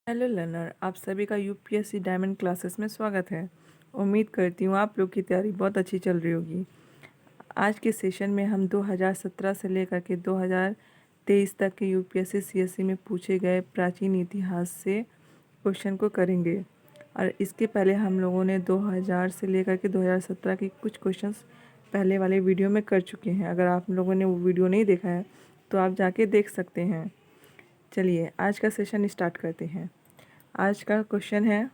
Hello learner, आप सभी का यूपीएससी डायमंड क्लासेस में स्वागत है। उम्मीद करती हूँ आप लोग की तैयारी बहुत अच्छी चल रही होगी। आज के सेशन में हम 2017 से लेकर के 2023 तक के यूपीएससी सीएससी में पूछे गए प्राचीन इतिहास से क्वेश्चन को करेंगे। और इसके पहले हम लोगों ने 2000 से लेकर के 2017 के कुछ क्वेश्चंस पहले वाले वीडियो में कर चुके हैं। अगर आप लोगों ने वो वीडियो नहीं देखा है तो आप जाके देख सकते हैं। चलिए आज का सेशन स्टार्ट करते हैं। आज का क्वेश्चन है,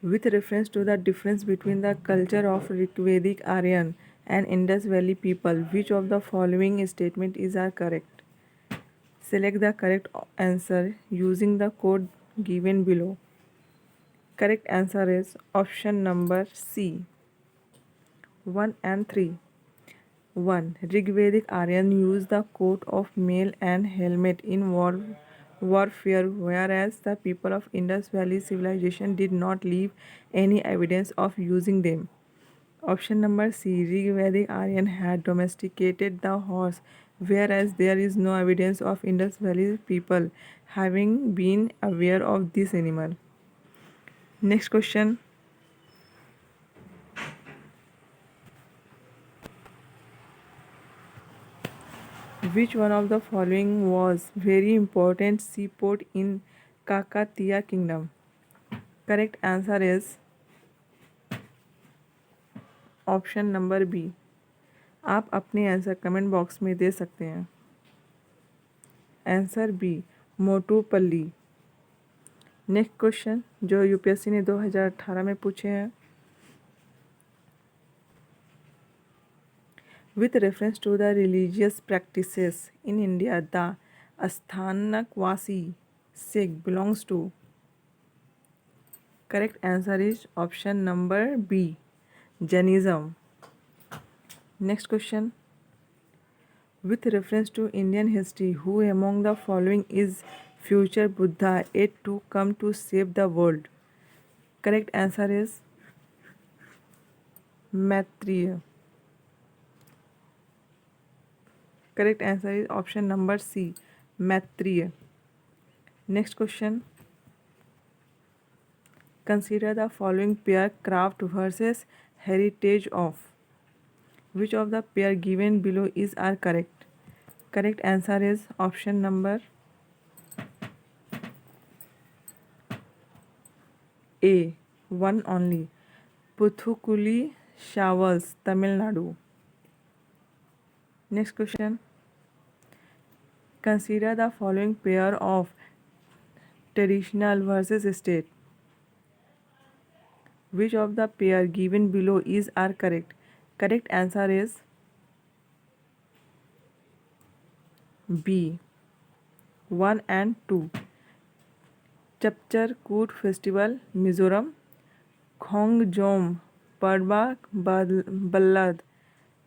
with reference to the difference between the culture of Rigvedic Aryan and Indus Valley people, which of the following statement is are correct? Select the correct answer using the code given below. Correct answer is option number C, 1 and 3. 1. Rigvedic Aryan used the coat of mail and helmet in warfare, whereas the people of Indus Valley civilization did not leave any evidence of using them. Option number C. Rigvedic Aryan had domesticated the horse, whereas there is no evidence of Indus Valley people having been aware of this animal. Next question. Which one of the following was very important seaport in Kakatiya Kingdom? Correct answer is option number B. आप अपने answer comment box में दे सकते हैं। Answer B, Motupalli. Next question जो UPSC ने 2018 में पूछे हैं, with reference to the religious practices in India, the Asthanakvasi Sikh belongs to. Correct answer is option number B, Jainism. Next question. With reference to Indian history, who among the following is future Buddha yet to come to save the world? Correct answer is Maitreya. Correct answer is option number C, Maitreya. Next question. Consider the following pair craft versus heritage of. Which of the pair given below is are correct? Correct answer is option number A, one only. Puthukuli Shawals, Tamil Nadu. Next question. Consider the following pair of traditional versus state. Which of the pair given below is are correct? Correct answer is B, 1 and 2. Chapchar Koot Festival, Mizoram. Khongjom Parba Ballad,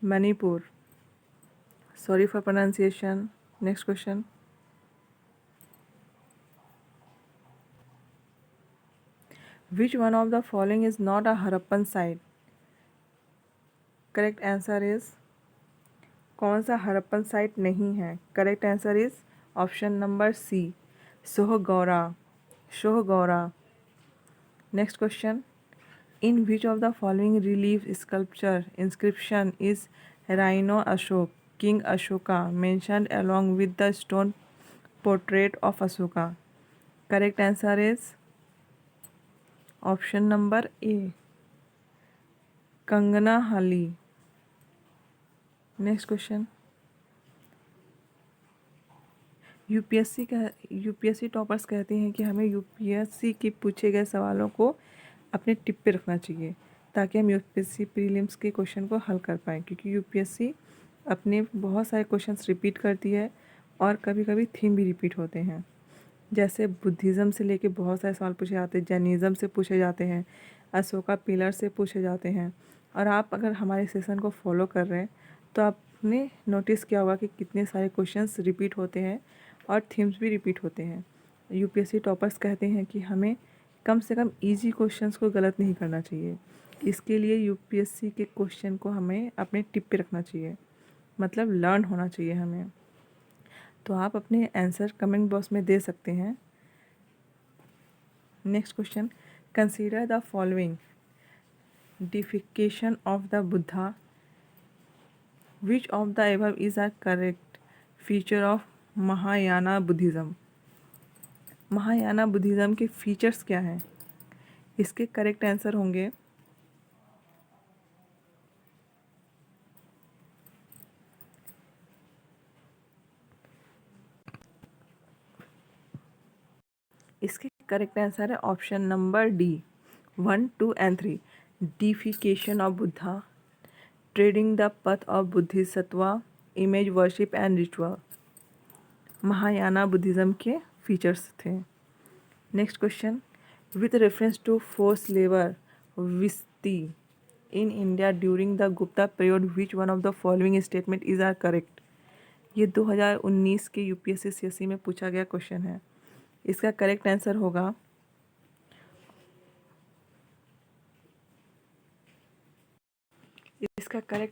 Manipur. Sorry for pronunciation. Next question. Which one of the following is not a Harappan site? Correct answer is कौन सा Harappan site नहीं है? Correct answer is option number C, Sohgaura, Sohgaura. Next question. In which of the following relief sculpture inscription is Ranyo Ashoka king Ashoka mentioned along with the stone portrait of Ashoka? Correct answer is option number A, Kanganahalli. Next question. UPSC toppers कहते हैं कि हमें UPSC के पूछे गए सवालों को अपने टिप पे रखना चाहिए ताकि हम यूपीएससी प्रीलिम्स के क्वेश्चन को हल कर पाएँ, क्योंकि यूपीएससी अपने बहुत सारे क्वेश्चंस रिपीट करती है और कभी कभी थीम भी रिपीट होते हैं। जैसे बुद्धिज़्म से लेके बहुत सारे सवाल पूछे जाते हैं, जैनिज़्म से पूछे जाते हैं, अशोका पिलर से पूछे जाते हैं। और आप अगर हमारे सेशन को फॉलो कर रहे हैं तो आपने नोटिस किया होगा कि कितने सारे क्वेश्चंस रिपीट होते हैं और थीम्स भी रिपीट होते हैं। यूपीएससी टॉपर्स कहते हैं कि हमें कम से कम इजी क्वेश्चंस को गलत नहीं करना चाहिए। इसके लिए यूपीएससी के क्वेश्चन को हमें अपने टिप पे रखना चाहिए, मतलब लर्न होना चाहिए हमें। तो आप अपने आंसर कमेंट बॉक्स में दे सकते हैं। Next question. Consider the following. Deification of the Buddha. Which of the above is a correct feature of Mahayana Buddhism? Mahayana Buddhism के फीचर्स क्या हैं? इसके करेक्ट आंसर होंगे इसके करेक्ट आंसर है option number D 1, 2 and 3. Deification of Buddha, treading the path of Bodhisattva, image worship and ritual. Mahayana Buddhism के features थे. Next question. With reference to force labour Vishti in India during the Gupta period which one of the following statement is are correct? ये 2019 के UPSC CSC में पूछा गया question है. इसका correct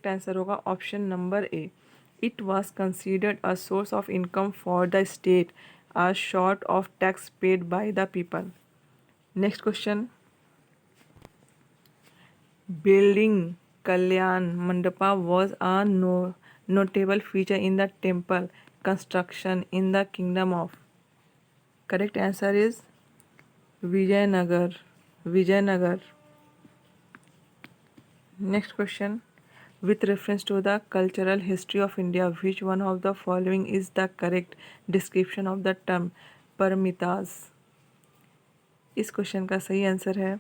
answer होगा option number A. It was considered a source of income for the state as short of tax paid by the people. Next question. Building Kalyan Mandapa was a notable feature in the temple construction in the kingdom of. Correct answer is Vijayanagar. Next question. With reference to the cultural history of India, which one of the following is the correct description of the term paramitas? इस question का सही answer है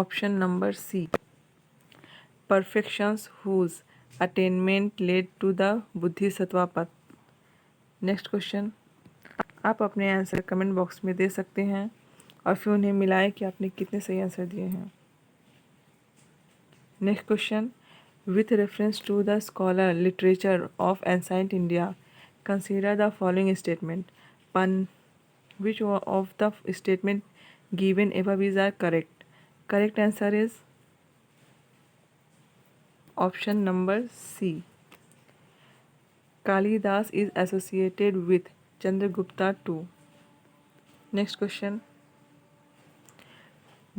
option number C. Perfections whose attainment led to the Bodhisattva path. Next question. आप अपने answer comment box में दे सकते हैं और फिर उन्हें मिलाएं कि आपने कितने सही आंसर दिए हैं. Next question. With reference to the scholar literature of ancient India, consider the following statement. Which of the statement given above is are correct? Correct answer is option number C. Kalidas is associated with Chandragupta too. Next question.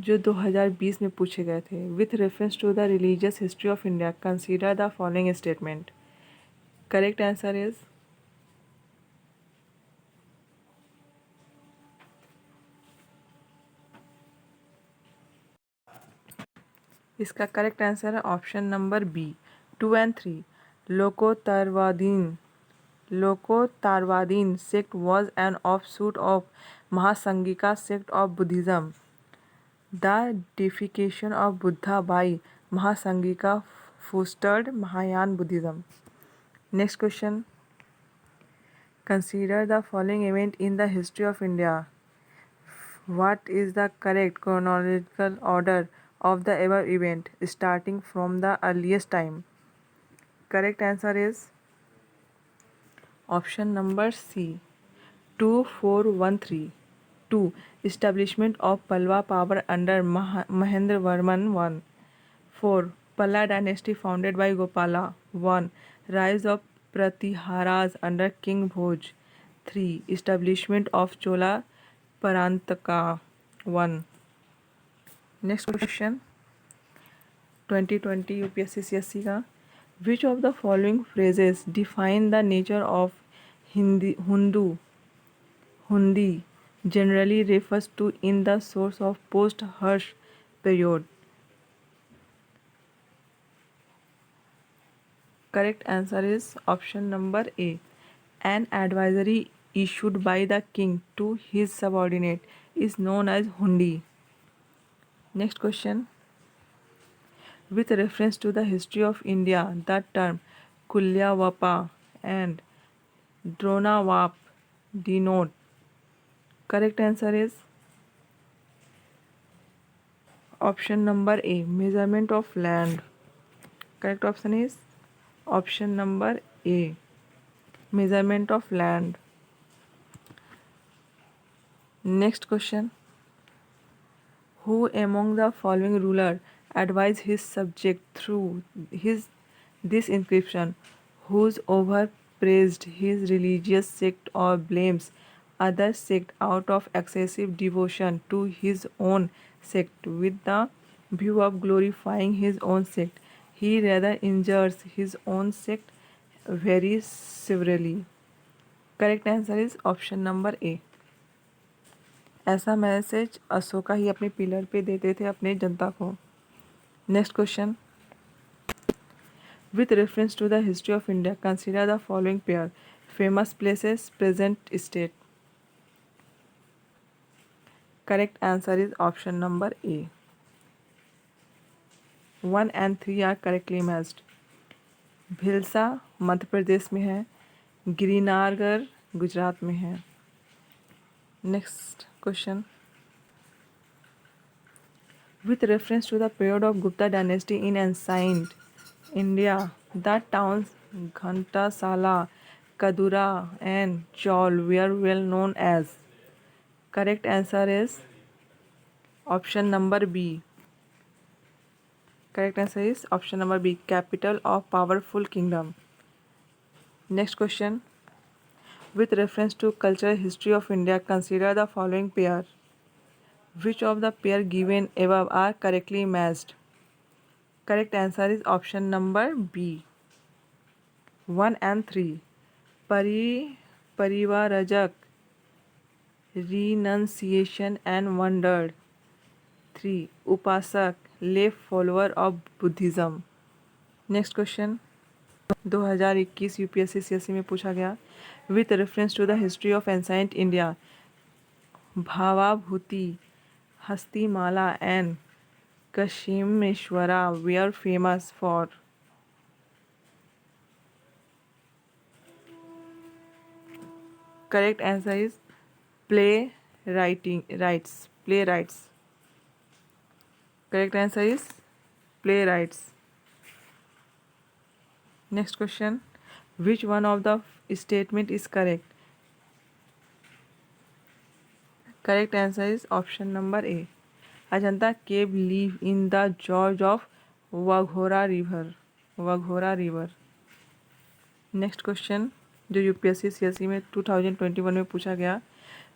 जो 2020 में पूछे गए थे. With reference to the religious history of India consider the following statement. Correct answer is इसका correct answer है option number B 2 and 3. Lokottaravadin sect was an offshoot of Mahasangika sect of Buddhism. The deification of Buddha by Mahasangika fostered Mahayana Buddhism. Next question. Consider the following event in the history of India. What is the correct chronological order of the above event starting from the earliest time? Correct answer is option number C 2413. 2. Establishment of Pallava power under Mahendravarman I. 4. Palla dynasty founded by Gopala I. Rise of Pratiharas under King Bhoj. 3. Establishment of Chola Parantaka I. Next question. 2020 UPSC CSC का. Which of the following phrases define the nature of Hundi generally refers to in the source of post-Harsh period? Correct answer is option number A. An advisory issued by the king to his subordinate is known as Hundi. Next question. With reference to the history of India, the term Kulyavapa and Dronavap denote. Correct answer is option number A. Measurement of land. Correct option is option number A. Measurement of land. Next question. Who among the following ruler advised his subject through this inscription? Whose overpraised his religious sect or blames other sect out of excessive devotion to his own sect with the view of glorifying his own sect. He rather injures his own sect very severely. Correct answer is option number A. ऐसा message Ashoka ही अपने pillar पे देते थे अपने जनता को. Next question. With reference to the history of India, consider the following pair: famous places, present state. Correct answer is option number A. 1 and 3 are correctly matched. Bhilsa Madhya Pradesh में है, गिरिनारगर गुजरात में है. Next question. With reference to the period of Gupta dynasty in ancient India, the towns Ghantasala, Kadura and Chaul were well known as. Correct answer is option number B. Correct answer is option number B, capital of powerful kingdom. Next question. With reference to cultural history of India, consider the following pair. Which of the pair given above are correctly matched? Correct answer is option number B. 1 and 3. Parivarajak, renunciation and wondered. 3. Upasak, lay follower of Buddhism. Next question 2021 UPSC CSC में पूछा गया. With reference to the history of ancient India, Bhavabhuti, Hastimalla and Kshemeshvara were famous for. Correct answer is playwrights. Correct answer is playwrights. Next question. Which one of the statement is correct? Correct answer is option number A. Ajanta cave live in the gorge of Waghora River. Next question जो UPSC CSC में 2021 में पूछा गया.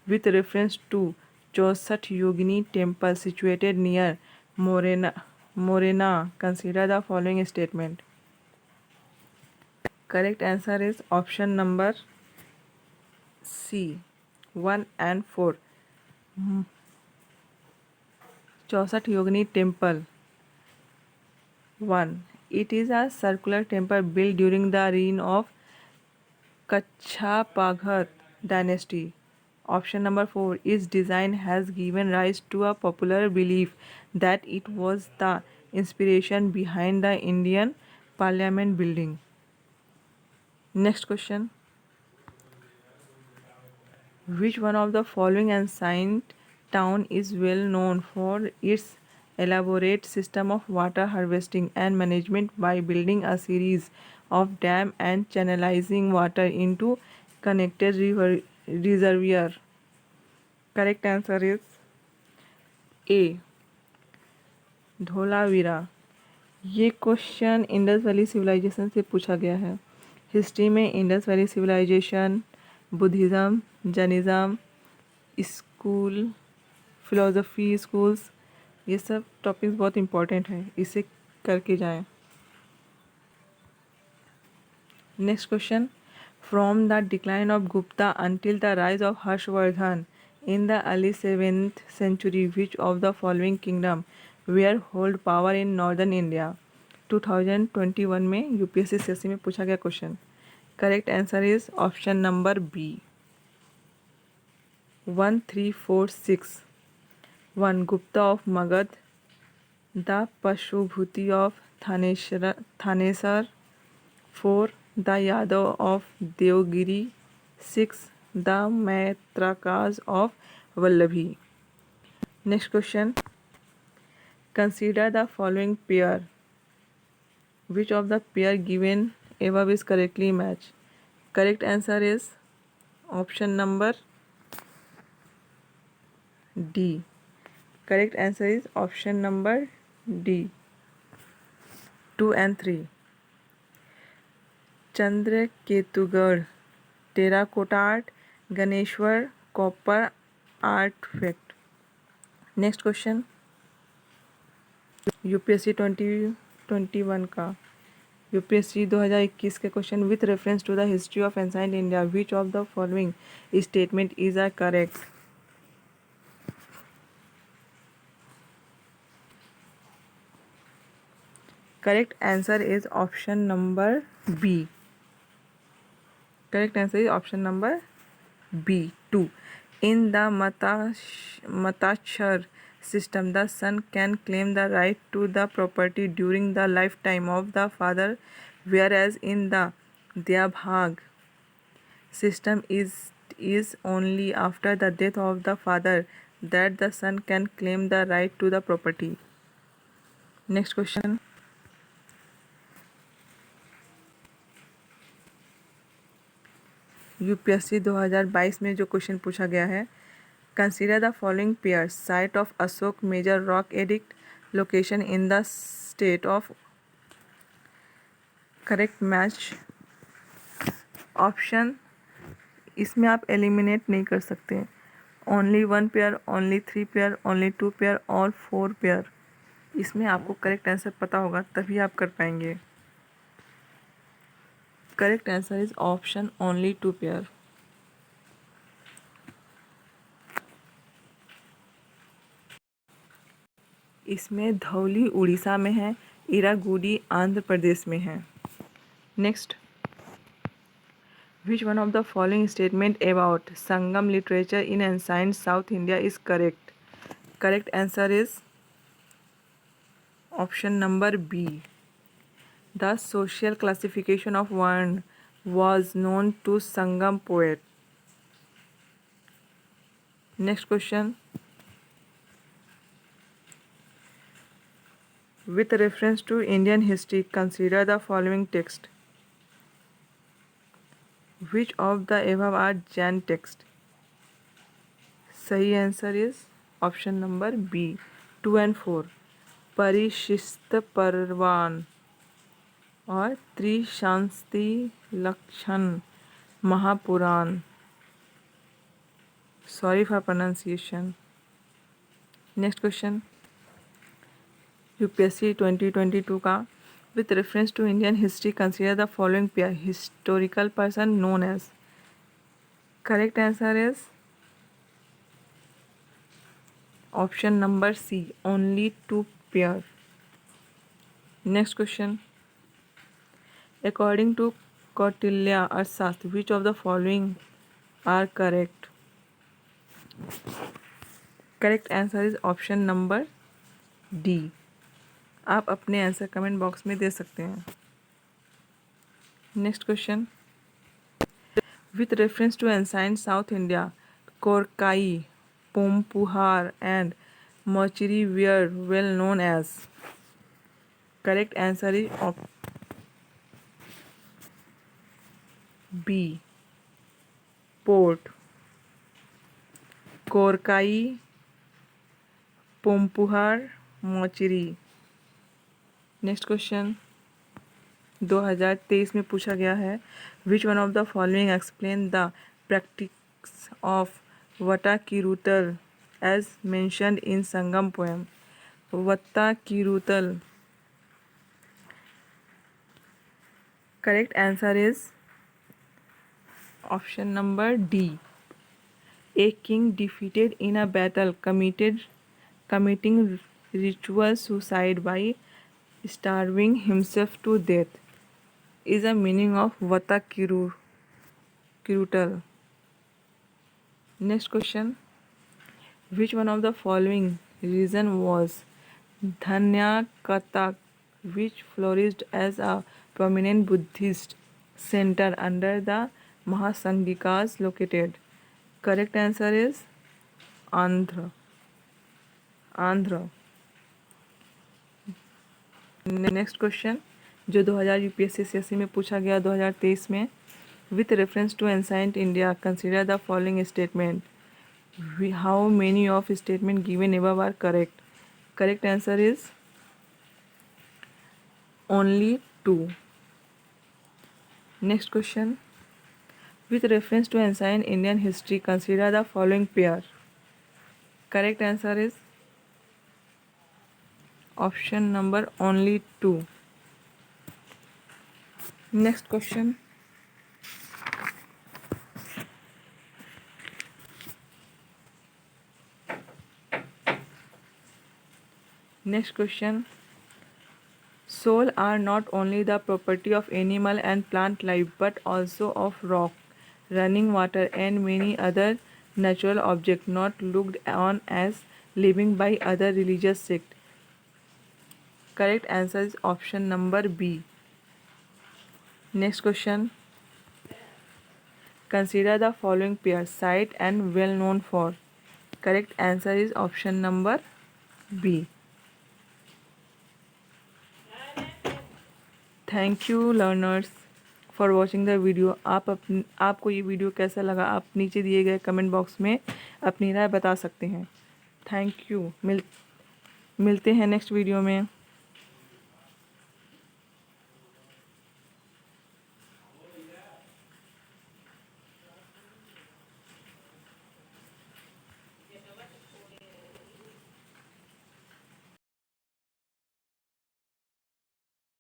With reference to 64 Yogini temple situated near Morena consider the following statement. Correct answer is option number C 1 and 4. 64 Yogini temple 1. It is a circular temple built during the reign of Kachapaghat dynasty. Option number 4. Its design has given rise to a popular belief that it was the inspiration behind the Indian Parliament building. Next question. Which one of the following ancient town is well known for its elaborate system of water harvesting and management by building a series of dam and channelizing water into connected reservoir? Correct answer is A. Dholavira. ये question Indus valley civilisation से पूछा गया है. History में Indus valley civilization, Buddhism, Jainism, school, philosophy schools, ये सब topics बहुत important हैं, इसे करके जाएं. Next question. From the decline of Gupta until the rise of Harshvardhan in the early 7th century, which of the following kingdom were hold power in northern India? 2021 में UPSC CSC में पूछा गया question. Correct answer is option number B 1, 3, 4, 6. 1. Gupta of Magad. The Pashubhuti of Thanesar. 4. The Yadav of Devgiri. 6. The Maitrakas of Vallabhi. Next question. Consider the following pair. Which of the pair given above is correctly matched? Correct answer is option number D. Correct answer is option number D. 2 and 3. Chandraketugarh, Terracotta Art, Ganeshwar copper artifact. Next question, UPSC 2021 का, UPSC 2021 के question, with reference to the history of ancient India which of the following statement is are correct? Correct answer is option number B. Correct answer is option number B. 2. In the Matachar system, the son can claim the right to the property during the lifetime of the father, whereas in the Dyabhag system is only after the death of the father that the son can claim the right to the property. Next question. UPSC 2022 में जो question पूछा गया है, consider the following pairs, site of Ashoka major rock edict, location in the state of, correct match option, इसमें आप eliminate नहीं कर सकते, only 1 pair, only 3 pair, only 2 pair और 4 पेयर। इसमें आपको करेक्ट आंसर पता होगा तभी आप कर पाएंगे। Correct answer is option only 2 pair. इसमें धौली उड़ीसा में है, इरागुडी आंध्र प्रदेश में है। Next, which one of the following statement about Sangam literature in ancient south India is correct? Correct answer is option number B. The social classification of varna was known to Sangam poet. Next question, with reference to Indian history, consider the following text. Which of the above are Jain text? सही answer is option number B 2 and 4, Parishishta Parvan और Trishashti Lakshana Mahapurana. Sorry for pronunciation. Next question, UPSC 2022 का, with reference to Indian history consider the following pair, historical person known as. Correct answer is option number C, only 2 pair. Next question, according to Kautilya Arthashastra, which of the following are correct? Correct answer is option number D. आप अपने answer comment box में दे सकते हैं। Next question, with reference to ancient south India, Korkai, Poompuhar and Muchiri were well known as. Correct answer is B, port, Korkai, Poompuhar, Muchiri. Next question 2023 में पूछा गया है, which one of the following explain the practice of Vatakkiruttal as mentioned in Sangam poem. Vatakkiruttal. Correct answer is option number D. A king defeated in a battle committing ritual suicide by starving himself to death is a meaning of Vata Kirutal. Next question, which one of the following region was Dhanyakatak, which flourished as a prominent Buddhist center under the Mahasangikas located? Correct answer is Andhra. Next question जो 2000 UPSC CSC में पूछा गया 2023 में, with reference to ancient India consider the following statement, how many of statement given above are correct? Correct answer is only 2। Next question, With reference to ancient Indian history, consider the following pair. Correct answer is option number only 2. Next question. Next question. Soil are not only the property of animal and plant life but also of rock, running water and many other natural objects not looked on as living by other religious sects. Correct answer is option number B. Next question. Consider the following pair, sight and well known for. Correct answer is option number B. Thank you learners for watching the video. आपको ये video कैसा लगा आप नीचे दिए गए comment box में अपनी राय बता सकते हैं। Thank you. मिलते हैं नेक्स्ट वीडियो में।